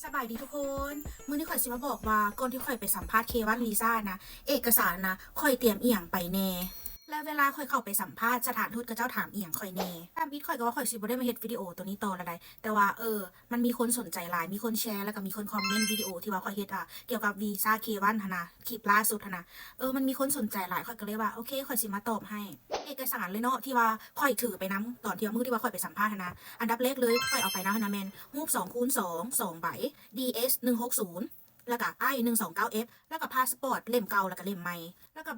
สบายดีทุกคนมื้อนี้ข่อยสิมาบอกว่าก่อนที่ข่อยไปสัมภาษณ์เควันวีซ่านะเอกสารนะข่อยเตรียมเอียงไปแน่และเวลาข่อยเข้าไปสัมภาษณ์สถานทูตก็เจ้าถามเอียงข่อยแน่ตามพิดข่อยก็ว่าข่อยสิบ่ได้มาเฮ็ดวิดีโอตัวนี้ต่อละใดแต่ว่ามันมีคนสนใจหลายมีคนแชร์แล้วก็มีคนคอมเมนต์วิดีโอที่ว่าข่อยเฮ็ดเกี่ยวกับวีซ่าเควันหั่นนะคลิปล่าสุดหั่นนะมันมีคนสนใจหลายข่อยก็เลยว่าโอเคข่อยสิมาตอบให้เอกสารเลยเนาะที่ว่าข่อยถือไปนํตอนที่ว่ามื้อที่ว่าข่อยไปสัมภาษณ์หั่นนะอันดับแรกเลยข่อยเอาไปนะหั่นนะแม่นรูป2x2 2ใบ DS160แล้วก็I129F แล้วก็พาสปอร์ตเล่มเก่าแล้วก็เล่มใหม่แล้วก็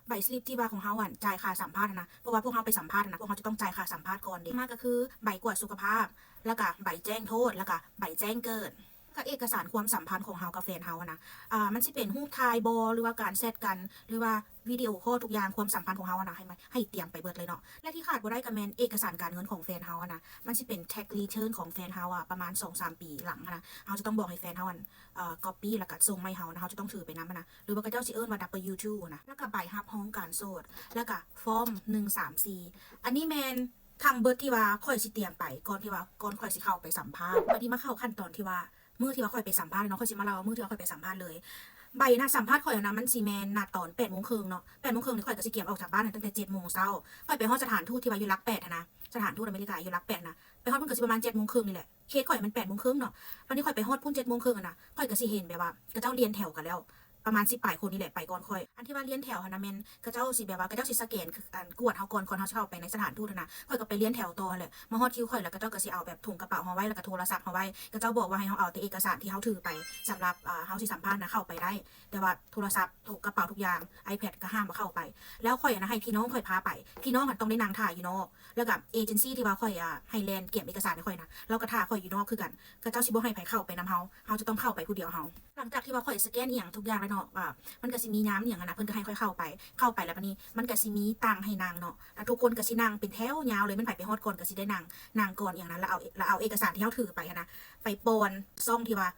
ใบสลิปที่ว่าของเฮาจ่ายค่าสัมภาษณ์นะเพราะว่าพวกเฮาไปสัมภาษณ์นะพวกเฮาจะต้องจ่ายค่าสัมภาษณ์ก่อนเด้มาก็คือใบกวดสุขภาพแล้วก็ใบแจ้งโทษแล้วก็ใบแจ้งเกิดก็เอกสารความสัมพันธ์ของเฮากับแฟนเฮานะมันสิเป็นรูปถ่ายบหรือว่าการแชทกันหรือว่าวิดีโอคอลทุกอย่างความสัมพันธ์ของเฮานะให้เตรียมไปเบิดเลยเนาะและที่ขาดบ่ได้ก็แม่นเอกสารการเงินของแฟนเฮานะมันสิเป็นแท็กรีเทิร์นของแฟนเฮาประมาณ 2-3 ปีหลังนะเฮาจะต้องบอกให้แฟนเฮาcopy แล้วก็ส่งมาให้เฮานะเฮาจะต้องถือไปนำนะหรือว่าก็เจ้าสิเอิ้นว่า W2 นะแล้วก็ใบรับรองการโสดแล้วก็ฟอร์ม134อันนี้แม่นทางเบิดที่ว่าข่อยสิเตรียมไปก่อนข่อยสิเข้าไปสัมภาษณ์บัดนี้มาเข้าขั้นตอนที่ว่ามื้อที่ว่าข่อยไปสัมภาษณ์เนาะข่อยสิมาเล่าว่ามื้อที่ว่าข่อยไปสัมภาษณ์เลยใบนัดสัมภาษณ์ข่อยนะมันสิแม่นนัดตอน8:30นเนาะ8:30นนี่ข่อยก็สิเกียมออกจากบ้านตั้งแต่7:00 นเช้าข่อยไปฮอดสถานทูตที่ว่าอยู่หลัก8นะสถานทูตอเมริกาอยู่หลัก8นะไปฮอดเพิ่นก็สิประมาณ7:30 นนี่แหละเคสข่อยมัน8:30 นเนาะวันนี้ข่อยไปฮอดพุ่น7:30 นนะข่อยก็สิเห็นแบบว่ากระเจ้าเรียนแถวกันแล้วประมาณ10 ปลายคนนี่แหละไปก่อนข่อยอันที่ว่าเรียนแถวหั่นนะแม่นกระเจ้าสิแบบว่ากระเจ้าสิสแกนอันกวดเฮาก่อนเฮาสิเข้าไปในสถานทูตนะข่อยก็ไปเรียนแถวต่อแหละมาฮอดคิวข่อยแล้วกระเจ้าก็สิเอาแบบถุงกระเป๋าเฮาไว้แล้วก็โทรศัพท์เฮาไว้กระเจ้าบอกว่าให้เฮาเอาแต่เอกสารที่เฮาถือไปสำหรับเฮาสิสัมภาษณ์นะเข้าไปได้แต่ว่าโทรศัพท์กระเป๋าทุกอย่าง iPad ก็ห้ามบ่เข้าไปแล้วข่อยนะให้พี่น้องข่อยพาไปพี่น้องต้องได้นั่งถ่ายอยู่นอกแล้วกับเอเจนซี่ที่ว่าข่อยให้แลนเก็บเอกสารให้ข่อยนะแล้วก็ถ่ายข่อยอยู่นอกคือกันกระเจ้าสิบ่ให้ไผเข้าไปนำเฮาจะต้องเข้าไปผู้เดียวเฮาหลังจากที่ว่าข่อยสแกนอีหยังทุกอย่างแล้วเนาะมันก็สิมีน้ำอย่างนั้นนะเพิ่นก็ให้ค่อยเข้าไปแล้วบัดนี้มันก็สิมีตังให้นางเนาะแล้วทุกคนก็สินั่งเป็นแถวยาวเลยมันไปฮอดก่อนก็สิได้นั่งก่อนอย่างนั้นแล้วเอาเอกสารที่เฮาถือไปนะไปปอนซ่องที่ว่าก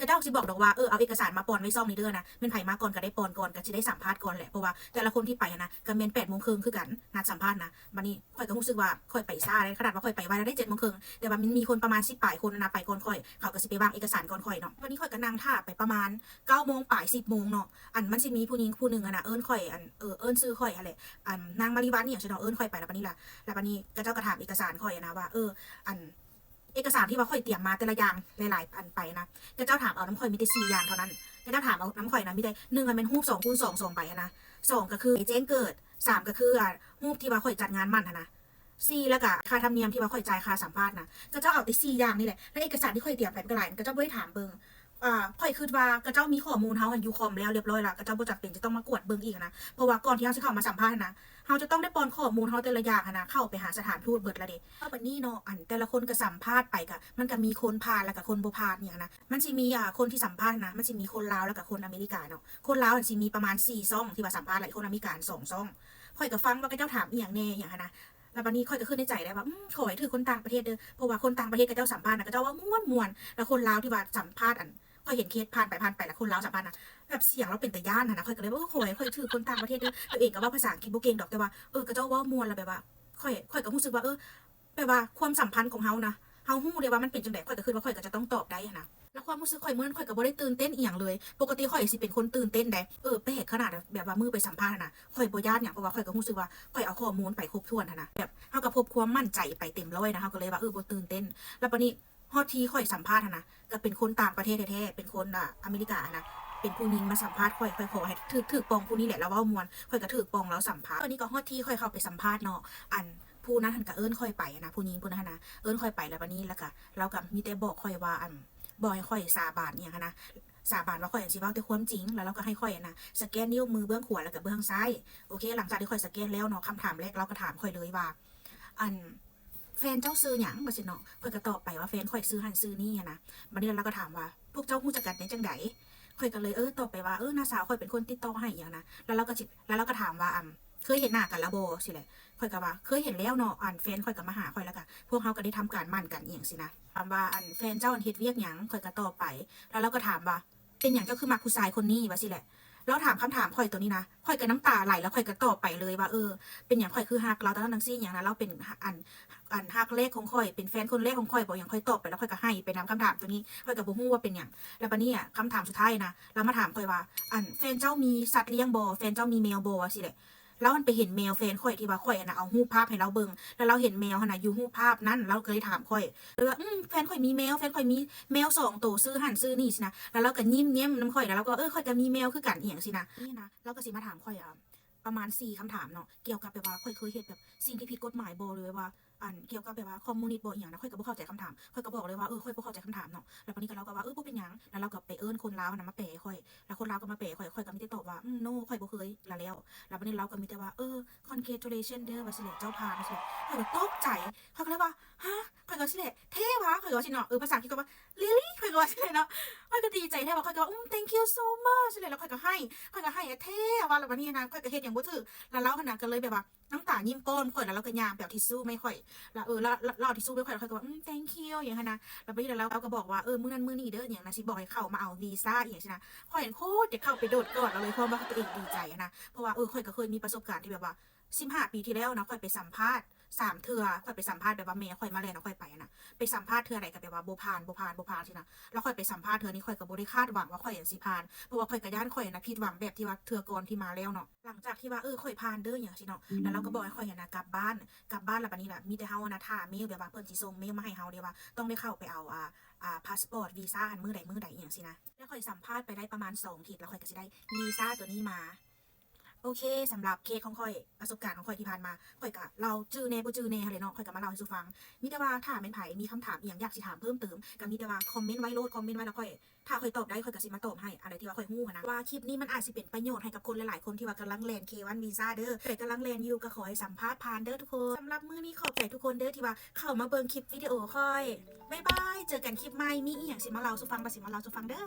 ระเจ้าสิบอกดอกว่าเอาเอกสารมาปอนไว้ซ่องนี้เด้อนะเป็นไผมาก่อนก็ได้ปอนก่อนก็สิได้สัมภาษณ์ก่อนแหละเพราะว่าแต่ละคนที่ไปนะก็แม่น8:30 นคือกันนัดสัมภาษณ์นะบัดนี้ข่อยก็รู้สึกว่าข่อยไปช้าเลยขนาดว่าข่อยไปไวแล้วได้7:30 นแต่ว่ามันมีคนประมาณ10 ปลายคนนะไปก่อนข่อยเขาก็สิไปวางเอกสารก่อนข่อยเนาะวันนี้ข่อยก็นั่งท่าไปประมาณ9:00 นปลาย10:00 นเนาะอันมันสิมีผู้หญิงผู้นึงนะเอิ้นข่อยเอิ้นชื่อข่อยหั่นแหละนางมาริวันเนี่ยฉันเอิ้นข่อยไปแล้วบัดนี้ล่ะแล้วบัดนี้กระเจ้าก็ถามเอกสารข่อยนะว่าอันเอกสารที่ว่าข่อยเตรียมมาแต่ละอย่างหลายๆอันไปนะกระเจ้าถามเอาน้ำข่อยมีแต่4 อย่างเท่านั้นกระเจ้าถามเอาน้ำข่อยนะมีแต่1มันเป็นรูป2x2 2ใบนะ2ก็คือแจ้งเกิด3ก็คือรูปที่ว่าข่อยจัดงานมั่นนะ4แล้วก็ค่าธรรมเนียมที่ว่าข่อยจ่ายค่าสัมภาษณ์นะกระเจ้าเอาแต่4อย่างนี่แหละแล้วเอกสารที่ข่อยเตรียมไปก็หลายกระเจ้าบ่ได้ถามเบิ่งข่อยคิดว่ากระเจ้ามีข้อมูลเฮาอยู่คอมแล้วเรียบร้อยแล้วกระเจ้าบ่จำเป็นจะต้องมากวดเบิ่งอีกนะเพราะว่าก่อนที่เฮาสิเข้ามาสัมภาษณ์นะเฮาจะต้องได้ป้อนข้อมูลเฮาแต่ละอย่างนะเข้าไปหาสถานทูตเบิดละเด้เพราะบัดนี้เนาะแต่ละคนก็สัมภาษณ์ไปก็มันก็มีคนผ่านแล้วก็คนบ่ผ่านอย่างนะมันสิมีคนที่สัมภาษณ์นะมันสิมีคนลาวแล้วก็คนอเมริกาเนาะคนลาวสิมีประมาณ4ซ่องที่ว่าสัมภาษณ์แล้วคนอเมริกัน2ซ่องข่อยก็ฟังว่ากระเจ้าถามอีหยังแน่อย่างนะแล้วบัดนี้ข่อยก็ขึ้นในใจได้ว่าขอให้ถือคนต่างประเทศเด้อเพราะว่าคนต่างประเทศกระเจ้าสัมภาษณ์นะกระเจ้าว่าม่วนแล้วคนลาวที่ว่าสัมภาษณ์ข่อยเห็นเคสผ่านไปแล้วคนลาวสัมภาษณ์นะแบบเสียงเราเป็นตาย้านนะข่อยก็เลยว่าโอ้ยข่อยถือคนต่างประเทศเด้อตัวเองก็ว่าภาษาอังกฤษบ่เก่งดอกแต่ว่ากระเจ้าว่าม่วนแล้วแบบว่าข่อยก็รู้สึกว่าแบบว่าความสัมพันธ์ของเฮานะเฮาฮู้ได้ว่ามันเป็นจังได๋ข่อยก็คิดว่าข่อยก็จะต้องตอบได้นะแล้วความรู้สึกข่อยมื้อนั้นข่อยก็บ่ได้ตื่นเต้นอีหยังเลยปกติข่อยสิเป็นคนตื่นเต้นได้แปลกขนาดแบบว่ามื้อไปสัมภาษณ์นะข่อยบ่ย้านหยังเพราะว่าข่อยก็รู้สึกว่าข่อยเอาข้อมูลไปครบถ้วนนะแบบเฮาก็พบความมั่นใจไปเต็มร้อยนะเฮาก็เลยว่าบ่ตื่นเต้นแล้วบัดนี้ฮอดทีข่อยสัมภาษณ์นะก็เป็นคนต่างประเทศแท้ๆเป็นคนอเมริกานะเป็นผู้หญิงมาสัมภาษณ์ข่อยขอให้ถูกปองผู้นี้แหละแล้วเว้าม่วนข่อยก็ถูกปองแล้วสัมภาษณ์ตอนนี้ก็ฮอดทีข่อยเข้าไปสัมภาษณ์เนาะผู้นั้นหันก็เอิ้นข่อยไปนะผู้หญิงผู้นั้นนะเอิ้นข่อยไปแล้วบัดนี้แล้วก็เราก็มีแต่บอกข่อยว่าบ่ให้ข่อยสาบานอีหยังนะสาบานว่าข่อยสิเว้าแต่ความจริงแล้วเราก็ให้ข่อยนะสแกนนิ้วมือเบื้องขวาแล้วก็เบื้องซ้ายโอเคหลังจากที่ข่อยสแกนแล้วเนาะคำถามแรกเราก็ถามข่อยเลยว่าแฟนเจ้าซื้อหยังบ่สิเนาะข่อยก็ตอบไปว่าแฟนข่อยซื้อหันซื้อนี่นะบัดนี้เราก็ถามว่าพวกเจ้าฮู้จักกันได้จังได๋ข่อยก็เลยตอบไปว่าน้าสาวข่อยเป็นคนติดต่อให้อีหยังนะแล้วเราก็ถามว่าเคยเห็นหน้ากันแล้วบ่สิแหละข่อยก็ว่าเคยเห็นแล้วเนาะแฟนข่อยก็มาหาข่อยแล้วก็พวกเฮาก็ได้ทำการมั่นกันอีหยังสินะถามว่าแฟนเจ้าเฮ็ดเวียกหยังข่อยก็ตอบไปแล้วเราก็ถามว่าเป็นหยังเจ้าคือมักผู้ชายคนนี้ว่าสิแหละ แล้วถามคำถามข่อยตัวนี้นะข่อยก็น้ำตาไหลแล้วข่อยก็ตอบไปเลยว่าเป็นอย่างข่อยคือฮักเราตอนนั้นทั้งสิ้นอย่างนั้นเราเป็นอันฮักแรกของข่อยเป็นแฟนคนแรกของข่อยบอกอย่างข่อยตอบไปแล้วข่อยก็ให้ไปนำคำถามตัวนี้ข่อยก็บ่ฮู้ว่าเป็นอย่างแล้วบัดนี้อ่ะคำถามสุดท้ายนะเรามาถามข่อยว่าแฟนเจ้ามีสัตว์เลี้ยงบ่แฟนเจ้ามีแมวบ่สิแหละแล้วมันไปเห็นแมวแฟนข่อยที่ว่าข่อยน่ะเอารูปภาพให้เราเบิ่งแล้วเราเห็นแมวหั่นน่ะอยู่รูปภาพนั้นเราก็เลยถามข่อยว่าแฟนข่อยมีแมวแฟนข่อยมีแมว2ตัวซื้อหั่นซื้อนี่สินะแล้วเราก็ยิ้มแย้มน้ำข่อยแล้วเราก็ข่อยก็มีแมวคือกันอีหยังสินะนี่นะเราก็สิมาถามข่อยประมาณ4คำถามเนาะเกี่ยวกับแบบว่าข่อยเคยเฮ็ดแบบสิ่งที่ผิดกฎหมายบ่เลยว่าเกี่ยวกับแบบว่าคอมมิวนิสต์บ่อีหยังนะข่อยก็บ่เข้าใจคำถามข่อยก็บอกเลยว่าข่อยบ่เข้าใจคำถามเนาะแล้วปานนี้ก็เราก็ว่าบ่เป็นหยังแล้วเราก็ไปเอิ้นคนลาวน่ะมาแปลให้ข่อยแล้วคนลาวก็มาแปลข่อยก็มีแต่ตอบว่าno ข่อยบ่เคยแล้วปานนี้เราก็มีแต่ว่าcongratulation เด้อว่าสิแหละเจ้าผ่านว่าสิแหละข่อยก็ตกใจข่อยก็เลยว่าฮะข่อยก็สิแหละเท่วะข่อยก็ว่าสิเนาะภาษาอังกฤษก็ว่า really ข่อยก็ว่าสิแหละเนาะข่อยก็ดีใจแท้ว่าข่อยก็ว่าthank you so much สิแหละแล้วข่อยก็ให้เท่ว่าแล้วบัดนี้นะข่อยก็เฮ็ดหยังบ่ถูกแล้วเราขนาดก็เลยแบบว่าน้ำตายิ้มก้นข่อยแล้วเราก็ย่างไปเอาทิชชู่ไม่ข่อยแล้วแล้วเราเอาทิชชู่ไปข่อยแล้วข่อยก็ว่าthank you อย่างนั้นนะแล้วไปแล้วเราก็บอกว่ามื้อนั้นมื้อนี้เด้ออย่างนะสิบอกให้เข้ามาเอาวีซ่าอีหยังสินะข่อยเห็นโคตรจะเข้าไปโดดกอดเราเลยเพราะว่าตัวเองดีใจนะเพราะว่าข่อยก็เคยมีประสบการณ์ที่แบบว่า15 ปีที่แล้วนะข่อยไปสัมภาษณ์3 เทื่อข่อยไปสัมภาษณ์แบบว่าแม่ข่อยมาแล้วนะข่อยไปนะไปสัมภาษณ์เทื่อใดก็แบบว่าบ่ผ่านสินะแล้วข่อยไปสัมภาษณ์เทื่อนี้ข่อยก็บ่ได้คาดหวังว่าข่อยสิผ่านเพราะว่าข่อยก็ย้านข่อยนะผิดหวังแบบที่ว่าเทื่อก่อนที่มาแล้วเนาะหลังจากที่ว่าข่อยผ่านเด้อหยังสิเนาะแล้วเราก็บอกให้ข่อยนะกลับบ้านแล้วบัดนี้ล่ะมีแต่เฮานะท่าเมลแบบว่าเพิ่นสิส่งเมลมาให้เฮาเด้ว่าต้องได้เข้าไปเอาพาสปอร์ตวีซ่ามื้อใดอีหยังสินะแล้วข่อยสัมภาษณ์ไปได้ประมาณ2 อาทิตย์แล้วข่อยก็สิได้วีซ่าตัวนี้มาโอเคสำหรับเคสของข่อยประสบการณ์ของข่อยที่ผ่านมาข่อยก็เราจื้อแน่บ่จื้อแน่หั่นแหละเนาะข่อยก็มาเล่าให้สู่ฟังมีแต่ว่าถ้าแม่นไผมีคำถามอีหยังอยากสิถามเพิ่มเติมก็มีแต่ว่าคอมเมนต์ไว้โลดคอมเมนต์ไว้แล้วข่อยถ้าข่อยตอบได้ข่อยก็สิมาตอบให้อะไรที่ว่าข่อยฮู้หันนะว่าคลิปนี้มันอาจสิเป็นประโยชน์ให้กับคนหลายๆคนที่ว่ากำลังแล่น K1 วีซ่าเด้อใครกำลังแล่นอยู่ก็ขอให้สัมภาษณ์ผ่านเด้อทุกคนสำหรับมื้อนี้ขอบใจทุกคนเด้อที่ว่าเข้ามาเบิ่งคลิปวิดีโอข่อยบ๊ายบายเจอกันคลิปใหม่มีอีหยังสิมาเล่าสู่ฟังเด้อ